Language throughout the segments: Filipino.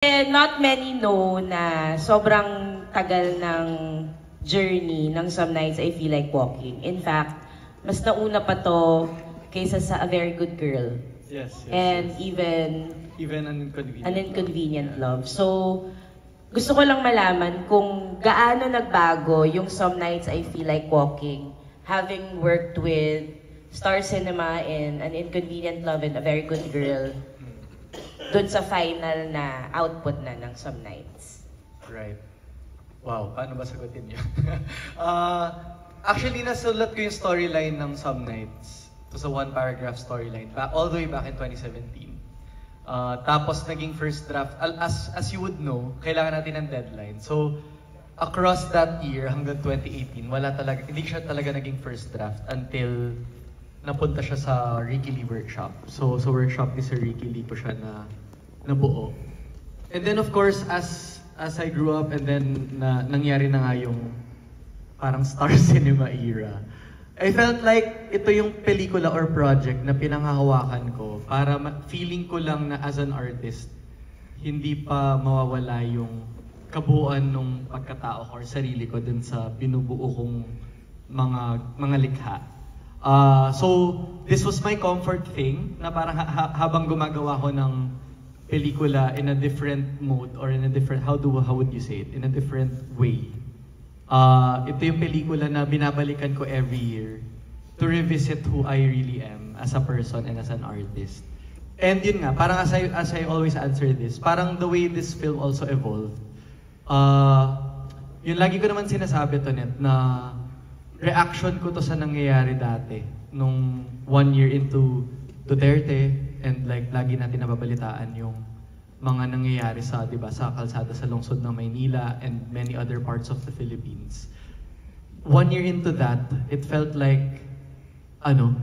Not many know na sobrang tagal ng journey ng Some Nights I Feel Like Walking. In fact, mas nauna pa to kaysa sa A Very Good Girl. Yes. And yes. even An Inconvenient Love. So, gusto ko lang malaman kung gaano nagbago yung Some Nights I Feel Like Walking, having worked with Star Cinema in An Inconvenient Love and A Very Good Girl, dun sa final na output na ng Some Nights. Right. Wow, paano ba sagutin yun? Actually, nasulat ko yung storyline ng Some Nights. It was a one-paragraph storyline, all the way back in 2017. Tapos naging first draft. As you would know, kailangan natin ng deadline. So, across that year, hanggang 2018, hindi siya talaga naging first draft until napunta siya sa Ricky Lee workshop. So workshop ni Sir Ricky Lee ko siya nabuo. And then of course, as I grew up and then nangyari na nga yung parang Star Cinema era, I felt like ito yung pelikula or project na pinanghahawakan ko para feeling ko lang na as an artist, hindi pa mawawala yung kabuuan ng pagkatao ko or sarili ko dun sa binubuo kong mga likha. So, this was my comfort thing na parang habang gumagawa ko ng pelikula in a different mode or in a different, how would you say it? In a different way. Ito yung pelikula na binabalikan ko every year to revisit who I really am as a person and as an artist. And yun nga, parang as I always answer this, parang the way this film also evolved, yun lagi ko naman sinasabi to Net na reaction ko to sa nangyayari dati nung 1 year into Duterte and like lagi natin nababalitaan yung mga nangyayari sa, 'di ba, sa kalsada sa lungsod ng Maynila and many other parts of the Philippines. 1 year into that, it felt like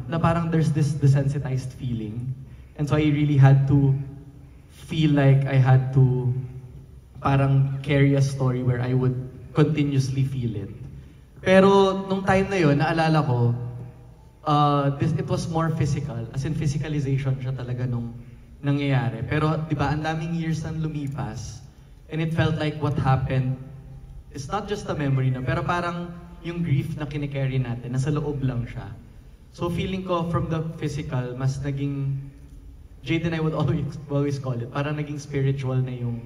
na parang there's this desensitized feeling. And so I really had to feel like I had to parang carry a story where I would continuously feel it. Pero nung time na yun, naalala ko, it was more physical. As in, physicalization siya talaga nung nangyayari. Pero, di ba, ang daming years nang lumipas, and it felt like what happened, it's not just a memory na, pero parang yung grief na kinikerry natin, nasa loob lang siya. So feeling ko, from the physical, mas naging, Jade and I would always call it, parang naging spiritual na yung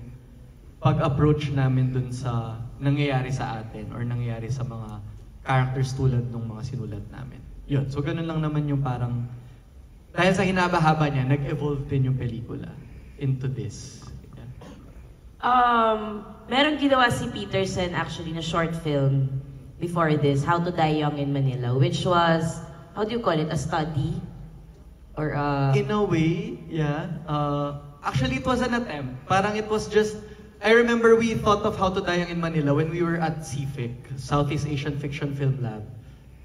pag-approach namin dun sa nangyayari sa atin or nangyayari sa mga characters tulad ng mga sinulat namin. Yun. So ganun lang naman yung parang, dahil sa hinaba-haba niya, nag-evolve din yung pelikula into this. Yeah. Meron ginawa si Peterson actually na short film before this, How to Die Young in Manila, which was, how do you call it, a study? Or in a way, yeah. Actually, it was an attempt. Parang it was just, I remember we thought of How to Die Young in Manila when we were at CFIC, Southeast Asian Fiction Film Lab,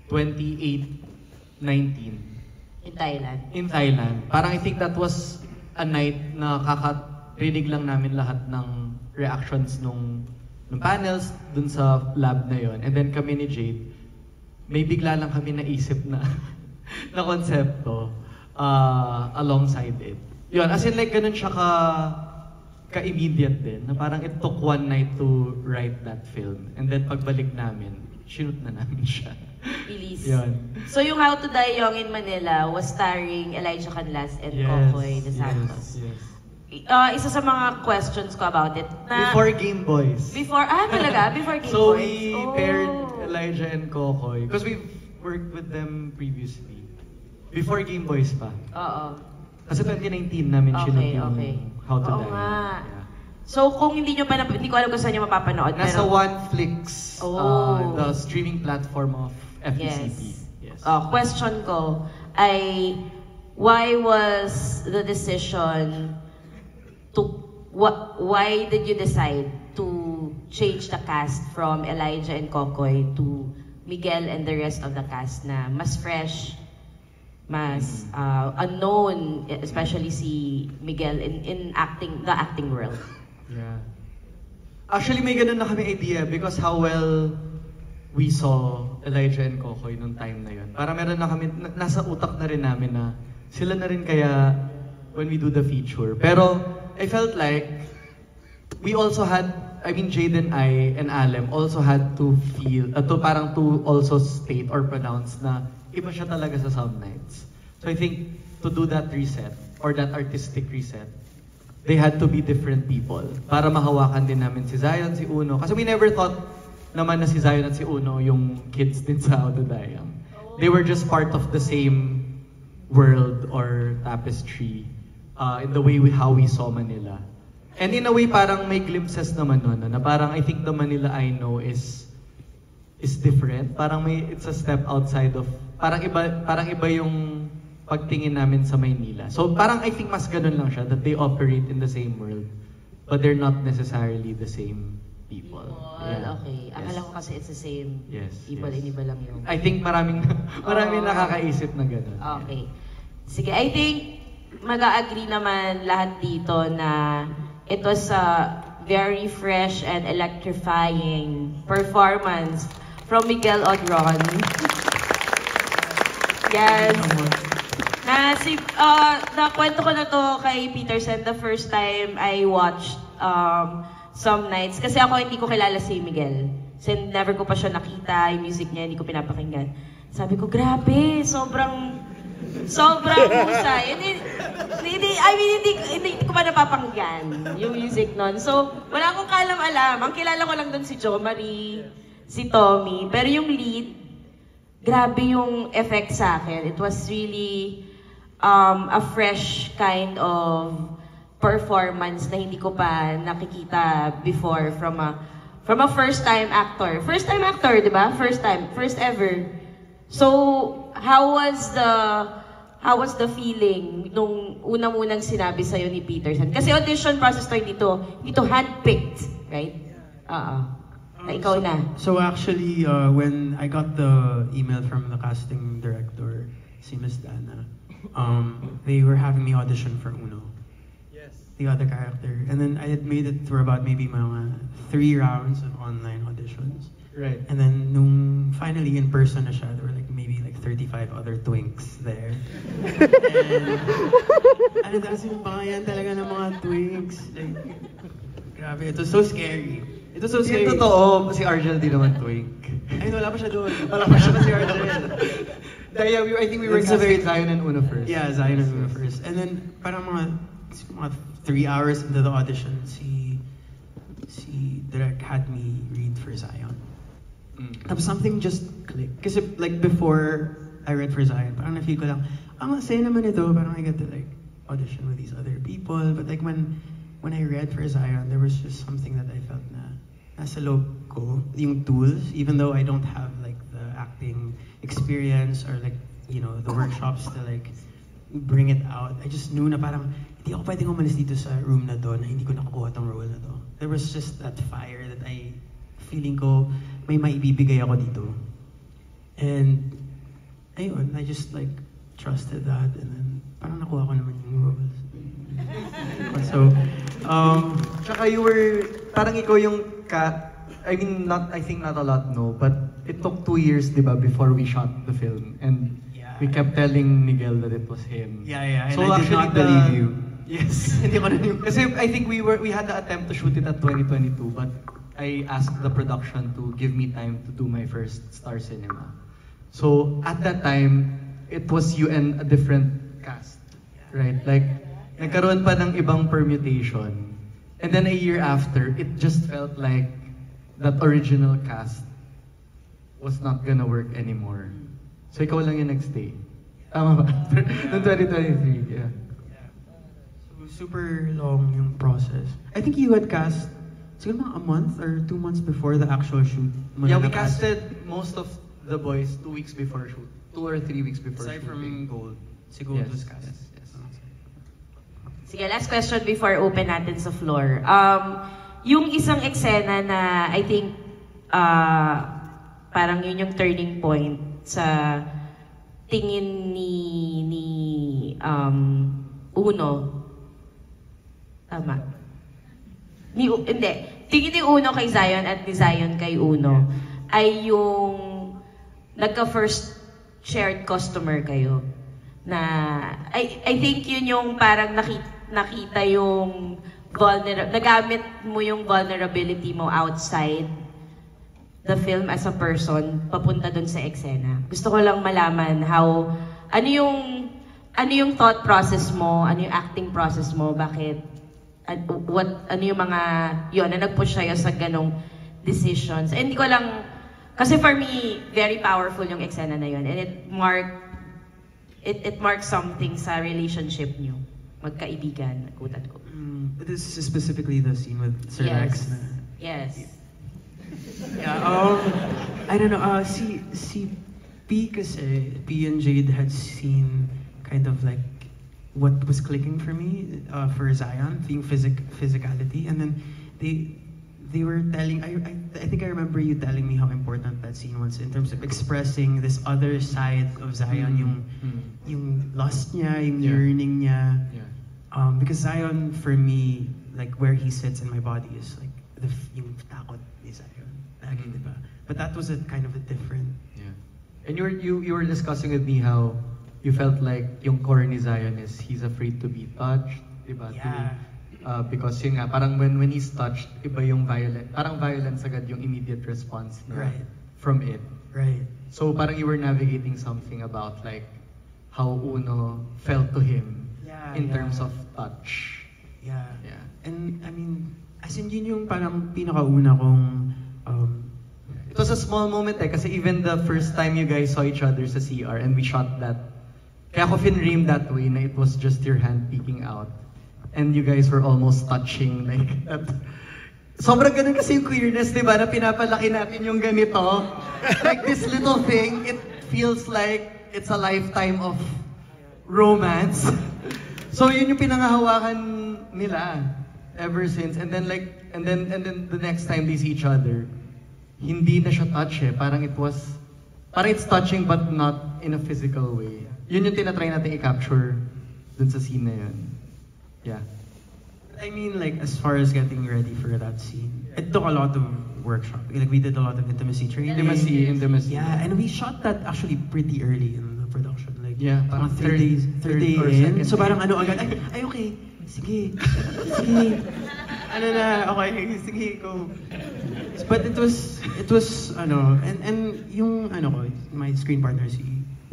2019. In Thailand. In Thailand. Parang I think that was a night na kakarinig lang namin lahat ng reactions nung panels dun sa lab na yon. And then kami ni Jade, may bigla lang kami naisip na konsepto alongside it. Yun, as in like ganun siya ka-immediate din, na parang it took one night to write that film. And then pagbalik namin, shoot na namin siya. Release. Yun. So yung How to Die Young in Manila was starring Elijah Canlas and Kokoy De Santos. Yes. Isa sa mga questions ko about it. Before Game Boys. Talaga? Before Game Boys? So we paired Elijah and Kokoy, because we've worked with them previously. Before Game Boys pa. Oo. Kasi 2019 namin sinunod yung How to Die. Nga. Yeah. So kung hindi ko alam kung saan nyo mapapanood. Nasa OneFlix, the streaming platform of FECP. Yes. Question ko ay, why was the decision why did you decide to change the cast from Elijah and Kokoy to Miguel and the rest of the cast na mas fresh, mas unknown, especially si Miguel in the acting world? Yeah. Actually, may ganun na kami idea because how well we saw Elijah and Kokoy nung time na yun. Para meron na kami, nasa utak na rin namin na sila na rin kaya when we do the feature. Pero I felt like we also had, I mean, Jade and I and Alem also had to feel, to also state or pronounce na iba siya talaga sa Some Nights. So I think to do that reset, or that artistic reset, they had to be different people para mahawakan din namin si Zion, si Uno. Kasi we never thought naman na si Zion at si Uno yung kids din sa Autodayang. They were just part of the same world or tapestry in the way how we saw Manila. And in a way, parang may glimpses naman nun, na parang I think the Manila I know is different. Parang it's a step outside of, parang iba yung pagtingin namin sa Maynila. So parang I think mas ganun lang siya, that they operate in the same world, but they're not necessarily the same people. Yeah. Okay. Akala ko kasi it's the same people, iniba lang yung... I think maraming nakakaisip na ganun. Okay. Sige, I think mag-a-agree naman lahat dito na it was a very fresh and electrifying performance from Miguel Odron. Yes. Nakwento ko na to kay Peterson the first time I watched Some Nights. Kasi ako hindi ko kilala si Miguel. Kasi never ko pa siya nakita, yung music niya, hindi ko pinapakinggan. Sabi ko, grabe, sobrang husay. Hindi ko pa napapakinggan yung music nun. So, wala akong kaalam-alam. Ang kilala ko lang dun si Jo Marie, si Tommy. Pero yung lead, grabe yung effect sa akin. It was really a fresh kind of performance na hindi ko pa nakikita before from a first-time actor. First-time actor, di ba? First ever. So, how was the feeling nung unang-unang sinabi sa'yo ni Peterson? Kasi audition process to, dito handpicked, right? Ikaw na. So actually, when I got the email from the casting director, si Miss Dana, they were having me audition for Uno. Yes. The other character. And then I had made it through about maybe mga 3 rounds of online auditions. Right. And then nung finally in person na siya, there were maybe 35 other twinks there. And sino ba yan talaga ng mga twinks? Grabe, it was so scary. It was so scary. Totoo, si Argel di naman twink. Ay, wala pa siya doon. Wala pa siya si Argel. I think we were casting Zion and Uno first. Yeah, Zion and Uno first. And then, parang mga 3 hours into the audition, si Direk had me read for Zion. Tapos something just clicked. Kasi before I read for Zion, parang na-feel ko lang, ang saya naman ito, parang I get to audition with these other people. But when I read for Zion, there was just something that I felt na nasa loob ko, yung tools, even though I don't have the acting experience or the workshops to bring it out. I just knew na parang hindi ako pwedeng umalis dito sa room na to na hindi ko nakukuha tong role na to. There was just that fire that feeling ko may maibibigay ako dito. And ayun, I just trusted that, and then parang nakuha ko naman yung roles. So, tsaka you were, parang ikaw yung I think not a lot know, but it took 2 years, di ba, before we shot the film. And we kept telling Miguel that it was him. Yeah. So and I did not believe you. Yes. Hindi ko rin. Kasi I think we had the attempt to shoot it at 2022, but I asked the production to give me time to do my first Star Cinema. So at that time, it was you and a different cast, right? Nagkaroon pa ng ibang permutation. And then a year after, it just felt like that original cast was not gonna work anymore. So ikaw lang yung nagstay. Tama ba? Noong 2023, yeah. So super long yung process. I think you had cast siguro mga a month or 2 months before the actual shoot. Yeah, we casted most of the boys 2 weeks before shoot. 2 or 3 weeks before aside shooting. from Gold. Si Gold was cast. Yes. Sige, last question before open natin sa floor. Yung isang eksena na I think parang yun yung turning point sa tingin ni Uno. Tama. Hindi. Tingin ni Uno kay Zion at ni Zion kay Uno ay yung nagka-first shared customer kayo. Na I think yun yung parang nakita yung nagamit mo yung vulnerability mo outside the film as a person, papunta dun sa eksena. Gusto ko lang malaman ano yung thought process mo, ano yung acting process mo, bakit, ano yung mga, yun, na nag-push sa'yo sa ganong decisions. And hindi ko lang, kasi for me, very powerful yung eksena na yun. And it marks something sa relationship niyo. Magkaibigan, nagutan ko. This is specifically the scene with Sir Lex. Yes. Yeah, I don't know, si P kasi, P and Jade had seen kind of like what was clicking for me for Zion, being physicality, and then they were telling, I think I remember you telling me how important that scene was in terms of expressing this other side of Zion, yung lust niya, yung yearning niya. Yeah. Because Zion, for me, like where he sits in my body is like yung takot ni Zion. Lagi, diba? But that was a kind of a different. Yeah. And you were discussing with me how you felt like yung core ni Zion is he's afraid to be touched, diba? Yeah. Because yun nga, parang when he's touched, iba yung parang violence agad yung immediate response niya from it. Right. So parang you were navigating something about like how Uno felt to him in terms of touch. Yeah. Yeah. And I mean, as in yun yung parang pinakauna kong it was a small moment kasi even the first time you guys saw each other sa CR and we shot that, kaya ko finrame that way na it was just your hand peeking out. And you guys were almost touching like that. Sobrang ganun kasi yung queerness, di ba? Na pinapalaki natin yung ganito. Like this little thing, it feels like it's a lifetime of romance. So yun yung pinangahawakan nila ever since. And then the next time they see each other, hindi na siya touch eh. Parang it's touching but not in a physical way. Yun yung tinatry natin i-capture dun sa scene na yun. Yeah. I mean, like, as far as getting ready for that scene, it took a lot of workshop. Like, we did a lot of intimacy training. Intimacy. Yeah, and we shot that actually pretty early in the production. Like, yeah, parang third day in. So parang ano agad, ay okay, sige. Ano na, okay, sige, go. But it was, and yung, my screen partner, si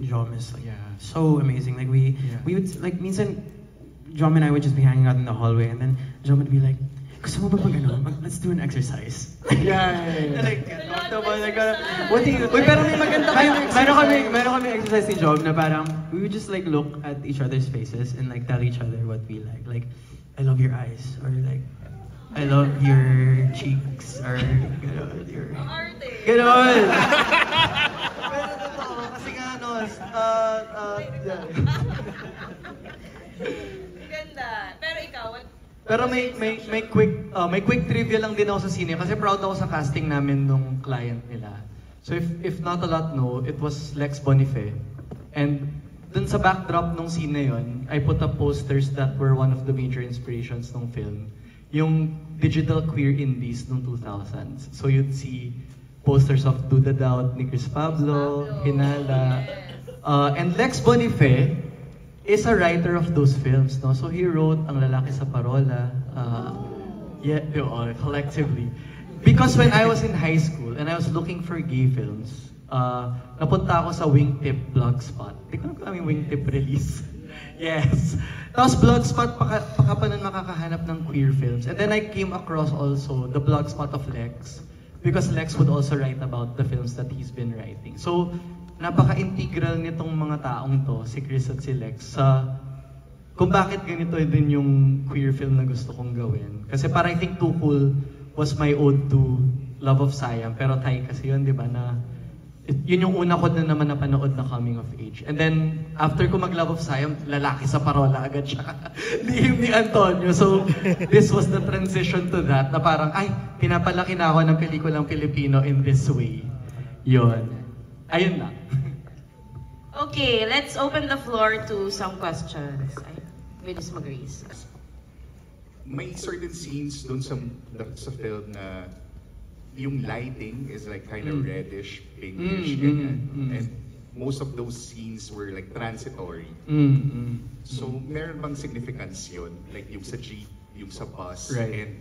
Jom is like, so amazing. Like, we would, like, minsan, Jom and I would just be hanging out in the hallway, and then Jom would be like, gusto mo ba let's do an exercise. Yeah. Like, what do you, pero may maganda meron kami exercise ni Jom na parang, we would just like look at each other's faces and like tell each other what we like. Like, I love your eyes, or like, I love your cheeks, or your... Ganon! Pero totoo, kasi nga Ganda. Pero ikaw, Pero may quick trivia lang din ako sa sine kasi proud ako sa casting namin nung client nila. So if not a lot know, it was Lex Boniface. And dun sa backdrop nung scene na yun, I put up posters that were one of the major inspirations ng film. Yung digital queer indies nung 2000s. So you'd see posters of Duda Doubt ni Chris Pablo, Hinala. And Lex Boniface is a writer of those films, no? So he wrote Ang Lalaki sa Parola, collectively. Because when I was in high school and I was looking for gay films, napunta ako sa Wingtip Blogspot. Hindi ko alam yung Wingtip release. Yes. Tapos Blogspot, baka pa nun makakahanap ng queer films. And then I came across also the Blogspot of Lex. Because Lex would also write about the films that he's been writing. So, napaka-integral nitong mga taong to, si Chris at si Lex, sa kung bakit ganito din yung queer film na gusto kong gawin. Kasi parang I think Too Cool was my ode to Love of Siam, pero Thai kasi yun, di ba, na yun yung una ko na naman napanood na coming of age. And then, after ko mag-Love of Siam, Lalaki sa Parola agad siya. Lihim ni Antonio. So, this was the transition to that, na parang, ay, pinapalaki na ako ng pelikulang Pilipino in this way. Yun. Ayun na. Okay, let's open the floor to some questions. Venus Magris. May certain scenes dun sa film na yung lighting is like kind of reddish, pinkish, ganyan. And most of those scenes were like transitory. So, meron bang significance yun? Like yung sa jeep, yung sa bus, Right. and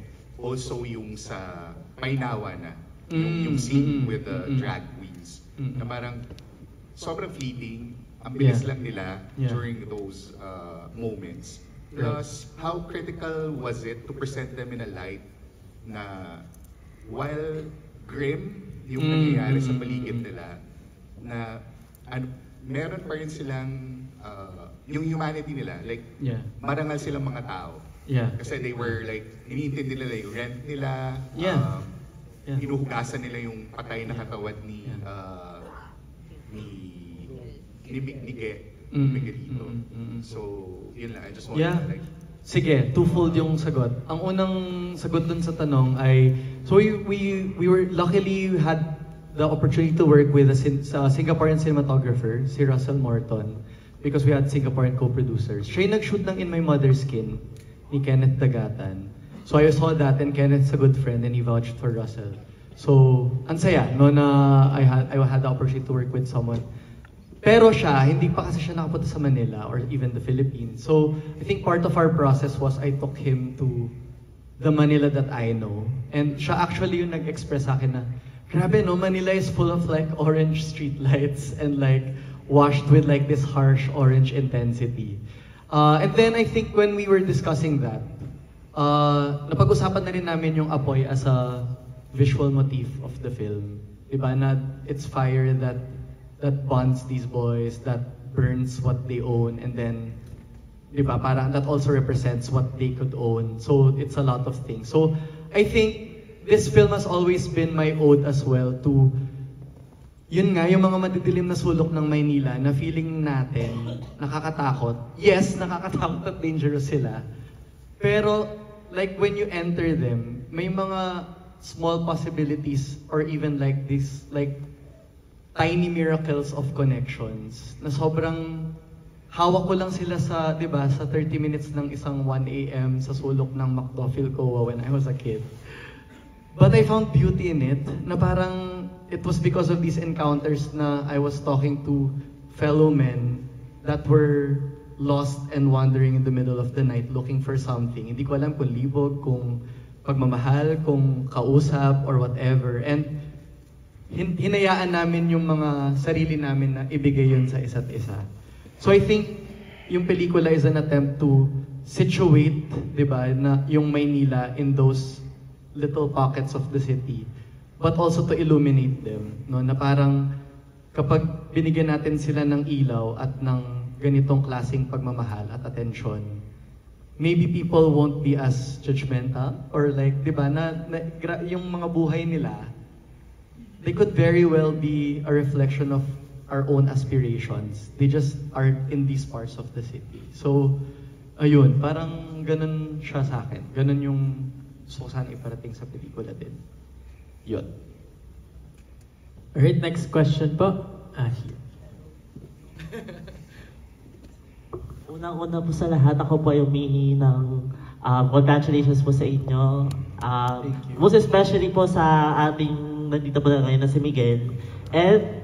also yung sa Painawa na, yung scene with the drag queens, na parang sobrang fleeting, ang bilis lang nila during those moments. Plus, how critical was it to present them in a light na while grim yung nangyayari sa paligid nila, na meron pa rin silang yung humanity nila, like marangal silang mga tao. Kasi they were like, iniintindi nila yung rent nila, hinuhugasan nila yung patay na katawan ni Miguelito. So, yun lang. I just wanted to like... Sige, twofold yung sagot. Ang unang sagot dun sa tanong ay, so we were luckily had the opportunity to work with a Singaporean cinematographer, si Russell Morton, because we had Singaporean co-producers. Siya yung nag-shoot ng In My Mother's Skin ni Kenneth Dagatan. So I saw that, and Kenneth's a good friend and he vouched for Russell. So, ang saya, no, na I had the opportunity to work with someone. Pero siya, hindi pa kasi siya nakapunta sa Manila or even the Philippines. So, I think part of our process was I took him to the Manila that I know. And siya actually yung nag-express sa akin na, grabe no, Manila is full of like orange street lights and like washed with like this harsh orange intensity. And then I think when we were discussing that, napag-usapan na rin namin yung apoy as a visual motif of the film. Diba na it's fire that bonds these boys, that burns what they own, and then, diba, parang that also represents what they could own. So it's a lot of things. So I think this film has always been my ode as well to, yun nga, yung mga madidilim na sulok ng Maynila na feeling natin nakakatakot. Yes, nakakatakot at dangerous sila. Pero like when you enter them, may mga small possibilities or even like this, like tiny miracles of connections na sobrang hawak ko lang sila sa, di ba, sa 30 minutes ng isang 1 a.m. sa sulok ng McDo Philcoa when I was a kid. But I found beauty in it, na parang it was because of these encounters na I was talking to fellow men that were lost and wandering in the middle of the night looking for something. Hindi ko alam kung libog, kung pagmamahal, kung kausap, or whatever. And hinayaan namin yung mga sarili namin na ibigay yun sa isa't isa. So I think yung pelikula is an attempt to situate, di ba, na yung Maynila in those little pockets of the city, but also to illuminate them, no, na parang kapag binigyan natin sila ng ilaw at ng ganitong klaseng pagmamahal at attention, maybe people won't be as judgmental or like, di ba, yung mga buhay nila, they could very well be a reflection of our own aspirations. They just are in these parts of the city. So, ayun, parang ganun siya sa akin. Ganun yung gusto ko sana iparating sa pelikula din. Yun. Alright, next question po. Here. Unang-una po sa lahat, ako po ay humihingi ng congratulations po sa inyo. Thank you. Most especially po sa ating nandito po na ngayon na si Miguel. And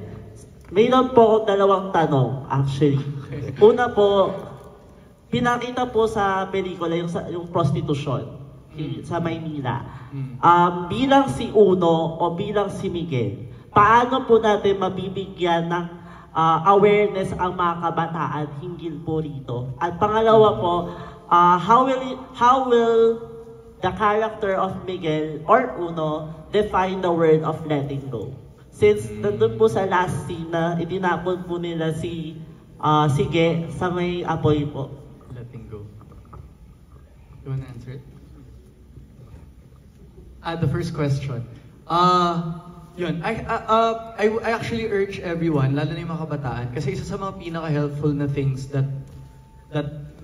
mayroon po akong dalawang tanong, actually. Una po, pinakita po sa pelikula yung prostitution sa Maynila. Bilang si Uno o bilang si Miguel, paano po natin mabibigyan ng awareness ang mga kabataan hinggil po rito? At pangalawa po, how will the character of Miguel or Uno define the word of letting go? Since nandun po sa last scene na itinapon po nila si Sige sa may apoy po. Letting go. You wanna answer it? The first question. Yun. I actually urge everyone, lalo na yung mga kabataan, kasi isa sa mga pinaka-helpful na things that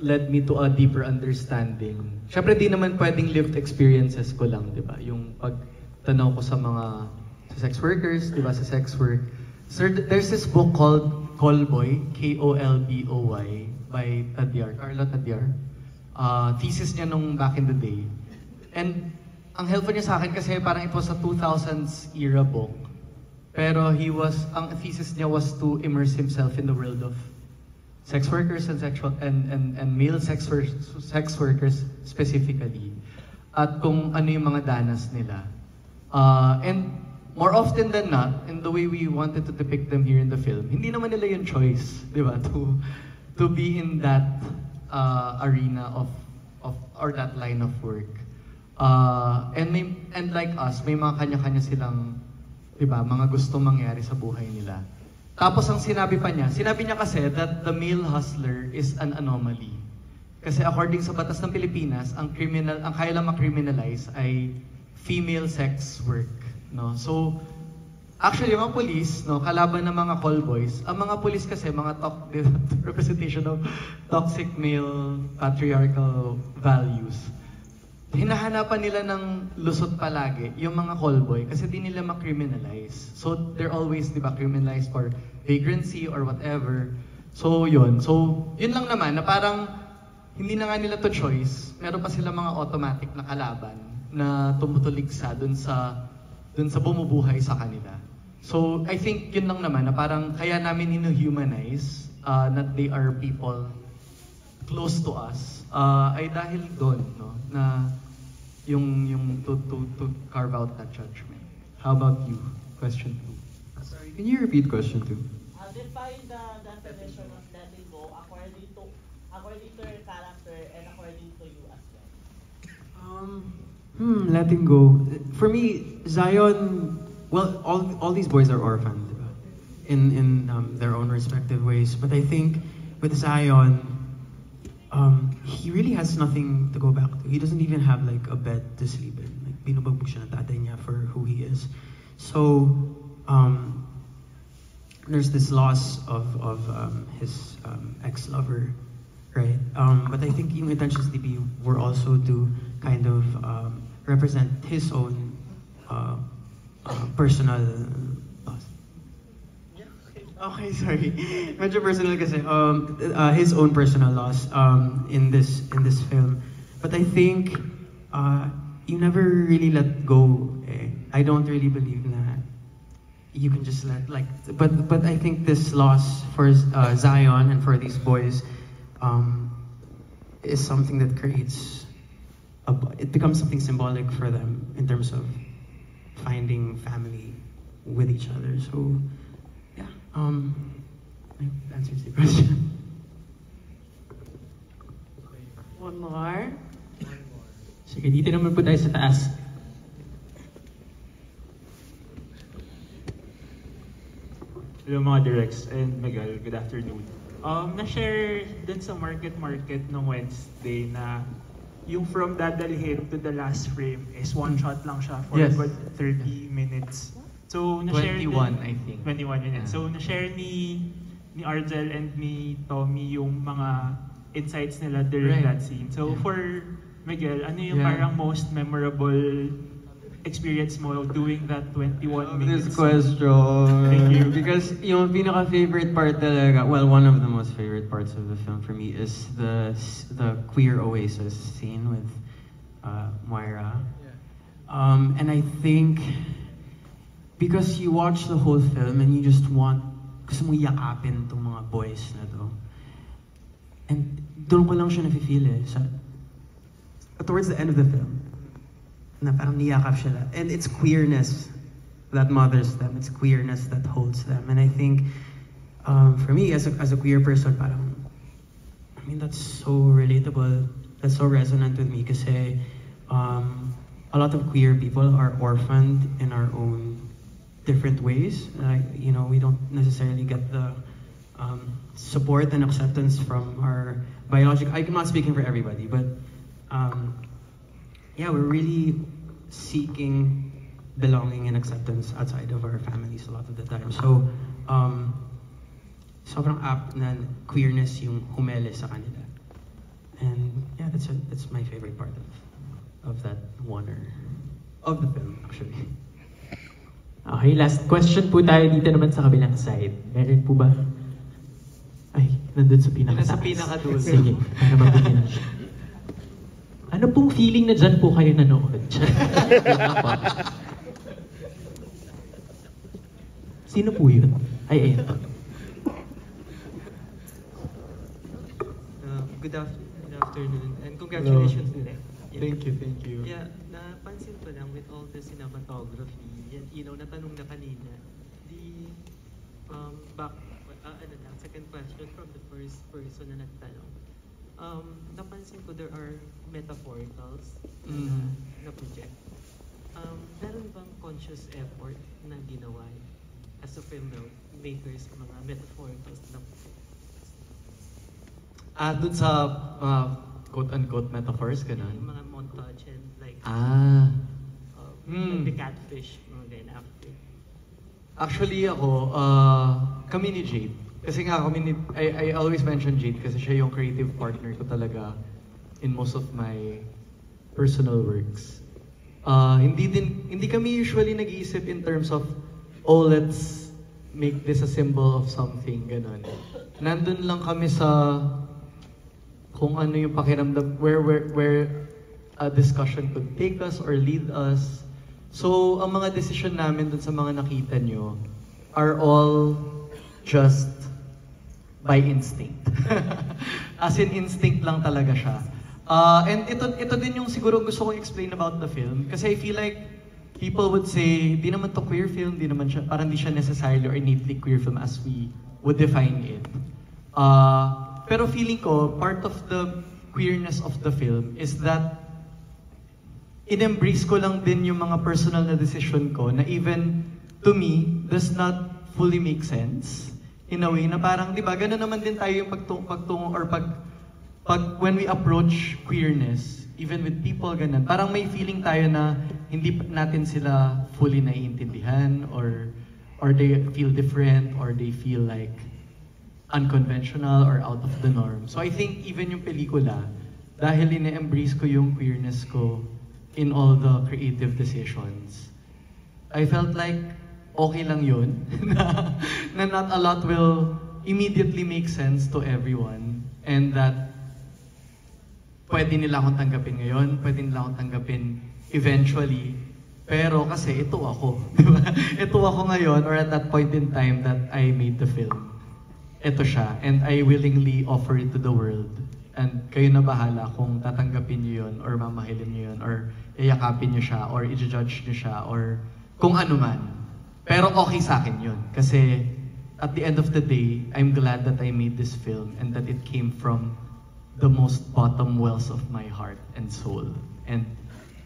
led me to a deeper understanding. Siyempre, di naman pwedeng lived experiences ko lang, di ba? Yung pagtanaw ko sa mga sex workers, di ba, sa sex work. Sir, there's this book called Callboy, K-O-L-B-O-Y, by Carla Tadyar. Thesis niya nung back in the day. And ang helpful niya sa akin kasi parang it was a 2000s era book. Pero ang thesis niya was to immerse himself in the world of sex workers and male sex workers specifically, at kung ano yung mga danas nila. And more often than not, in the way we wanted to depict them here in the film, hindi naman nila yung choice, di ba, to be in that arena of or that line of work. And like us, may mga kanya-kanya silang, di ba, mga gusto mangyari sa buhay nila. Tapos ang sinabi niya kasi that the male hustler is an anomaly. Kasi according sa batas ng Pilipinas, ang kaya lang ma-criminalize ay female sex work, no? So actually, mga police, no, kalaban ng mga call boys, ang mga police kasi mga representation of toxic male patriarchal values. Hinahanapan nila ng lusot palagi yung mga call boy kasi di nila ma-criminalize. So they're always, di ba, criminalized for vagrancy or whatever. So yun lang naman na parang hindi na nga nila to choice. Meron pa sila mga automatic na kalaban na tumutuligsa dun sa bumubuhay sa kanila. So I think yun lang naman na parang kaya namin inuhumanize that they are people close to us ay dahil doon, no, na yung to carve out that judgment. How about you? Question 2. Sorry, can you repeat question 2? Define the definition of letting go according to your character and according to you as well. Letting go. For me, Zion, well, all these boys are orphaned, diba? In their own respective ways. But I think with Zion, he really has nothing to go back to. He doesn't even have like a bed to sleep in. Like, binubagbog siya ng tatay niya for who he is. So, there's this loss of his ex-lover, right? But I think yung intentions DP were also to kind of represent his own personal loss. Okay, sorry. Medyo personal kasi his own personal loss in this film. But I think you never really let go. I don't really believe na you can just let but I think this loss for Zion and for these boys is something that creates it becomes something symbolic for them in terms of finding family with each other. So yeah, I answers the question. One more. Sige, dito naman po tayo sa taas. Hello mga directs and Miguel, good afternoon. Na-share dun sa market nung Wednesday na yung from dadalhin to the last frame is one shot lang siya for Yes. about 30 minutes. So na-share 21, din, I think. 21 minutes. So na-share ni Argel and ni Tommy yung mga insights nila during Right. that scene. So for Miguel, ano yung Yeah. parang most memorable experience mo doing that 21 minutes? This question. Thank you. Because yung pinaka-favorite part talaga, well, one of the most favorite parts of the film for me is the queer oasis scene with Moira. And I think because you watch the whole film and you just gusto mo yakapin tong mga boys na to. And doon ko lang siya nafe-feel towards the end of the film. Na parang niyakap siya. And it's queerness that mothers them. It's queerness that holds them. And I think, for me, as a queer person, parang, I mean, that's so relatable. That's so resonant with me kasi a lot of queer people are orphaned in our own different ways. Like, you know, we don't necessarily get the support and acceptance from our biological. I'm not speaking for everybody, but yeah, we're really seeking belonging and acceptance outside of our families a lot of the time. So, sobrang apt na queerness yung humele sa kanila. And yeah, that's my favorite part of that of the film, actually. Okay, last question po tayo dito naman sa kabilang side. Meron po ba? Ay, nandun sa pinakataas. Nasa pinakadulo. Sige, para mabigyan na siya. Ano pong feeling na dyan po kayo nanood? Sino po yun? Ay, eto. good afternoon, and congratulations Direk. Yeah. Thank you. Yeah, napansin ko lang with all the cinematography, yan, natanong na kanina, second question from the first person na nagtanong. Napansin ko there are metaphoricals na project. Meron bang conscious effort na ginawa as a filmmakers sa mga metaphoricals na dun sa quote-unquote metaphors, ganun? yung mga montage and like like the catfish, mga ganyan after? Actually ako, kami ni Jade. Kasi nga I always mention Jade kasi siya yung creative partner ko talaga in most of my personal works. Hindi kami usually nag-iisip in terms of, oh, let's make this a symbol of something, ganun. Nandun lang kami sa kung ano yung pakiramdam, where a discussion could take us or lead us. So, ang mga decision namin dun sa mga nakita nyo are all just by instinct. As in instinct lang talaga siya. And ito din yung siguro gusto kong explain about the film. Kasi I feel like people would say, di naman to queer film, parang di siya necessarily or innately queer film as we would define it. Pero feeling ko, part of the queerness of the film is that in-embrace ko lang din yung mga personal na decision ko na even to me, does not fully make sense. In a way na parang, di ba, gano'n naman din tayo yung pagtungo or when we approach queerness, even with people, ganun, parang may feeling tayo na hindi natin sila fully naiintindihan or they feel different or they feel like unconventional or out of the norm. So I think even yung pelikula, dahil ine-embrace ko yung queerness ko in all the creative decisions, I felt like okay lang yun, na not a lot will immediately make sense to everyone, and that pwede nila akong tanggapin ngayon, pwede nila akong tanggapin eventually, pero kasi ito ako, di ba? Ito ako ngayon, or at that point in time that I made the film. Ito siya, and I willingly offer it to the world. And kayo na bahala kung tatanggapin niyo yun, or mamahilin niyo yun, or iyakapin niyo siya, or i-judge niyo siya, or kung ano man. Pero okay sa akin yun. Kasi at the end of the day, I'm glad that I made this film and that it came from the most bottom wells of my heart and soul. And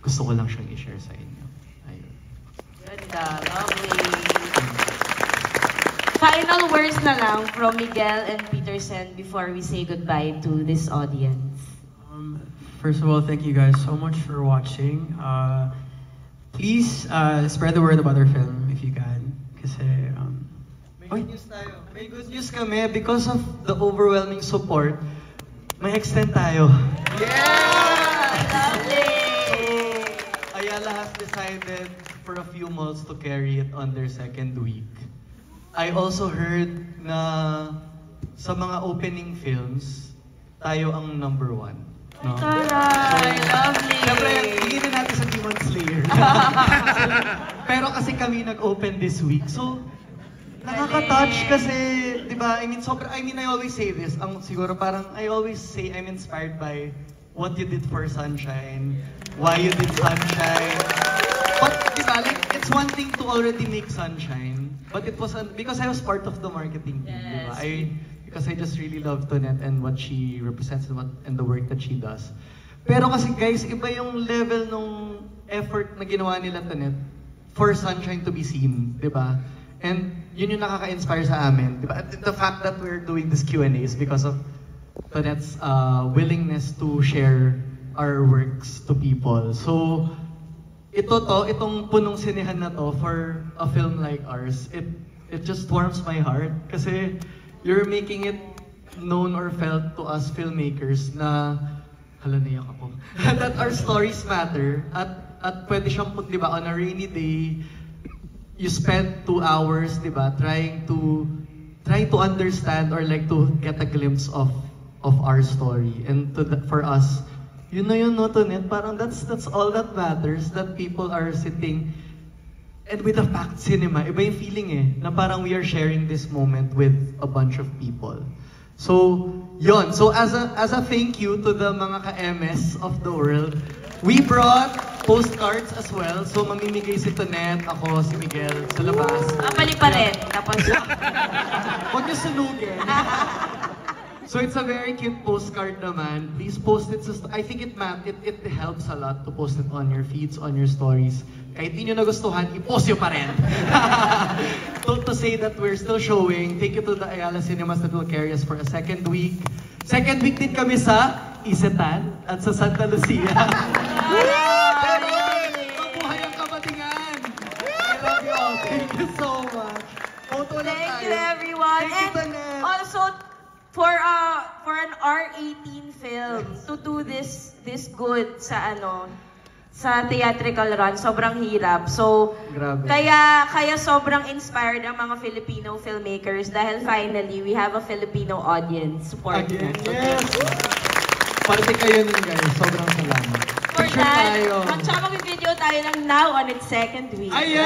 gusto ko lang siyang i-share sa inyo. Ayun. Ganda, lovely. Final words na lang from Miguel and Peterson before we say goodbye to this audience. First of all, thank you guys so much for watching. Please spread the word about our film if you can. Kasi, may good news tayo. May good news kami because of the overwhelming support. May extend tayo. Yeah! Lovely! Ayala has decided for a few malls to carry it on their second week. I also heard na sa mga opening films, tayo ang #1. No? Taray! Lovely! Siyempre, hindi na natin sa Demon Slayer. Pero kasi kami nag-open this week. So, nakaka-touch kasi, di ba? I always say this. Siguro parang, I always say I'm inspired by what you did for Sunshine, why you did Sunshine. But, di ba, like, it's one thing to already make Sunshine, but it was, because I was part of the marketing team, di ba? Because I just really love Tonette and what she represents and the work that she does. Pero kasi guys, iba yung level ng effort na ginawa nila Tonette for Sunshine to be seen, di ba? And yun yung nakaka-inspire sa amin, di ba? The fact that we're doing this Q&A is because of Tonette's willingness to share our works to people. So, itong punong sinehan na to for a film like ours, it just warms my heart kasi you're making it known or felt to us filmmakers na naiyak ako. That our stories matter at pwede siyang, di ba, on a rainy day, you spend 2 hours, di ba, trying to understand or like to get a glimpse of our story. And for us, yun na yun, no, Tonette, parang that's all that matters, that people are sitting. And with the Pact Cinema, iba yung feeling na parang we are sharing this moment with a bunch of people. So, yon. So, as a thank you to the mga ka-MS of the world, we brought postcards as well. So, mamimigay si Tonet, ako, si Miguel sa labas. Mali pa rin. Tapos, Huwag niyo sunugin. So, it's a very cute postcard naman. Please post it. I think it helps a lot to post it on your feeds, on your stories. Kahit di nyo nagustuhan, i-post nyo pa rin. To say that we're still showing, thank you to the Ayala Cinemas that will carry us for a second week. Second week din kami sa Isetan at sa Santa Lucia. Mabuhay ang Kabatingan! I love you all. Thank you so much. thank you everyone. Thank you, And Tanet. also, for an R18 film to do this good sa theatrical run, sobrang hirap. So, Grabe. kaya sobrang inspired ang mga Filipino filmmakers dahil finally, we have a Filipino audience supporting us. Yes! Parte kayo nun, guys. Sobrang salamat. For Picture that, tayo. mag-video tayo ng Now on its second week. Ayan!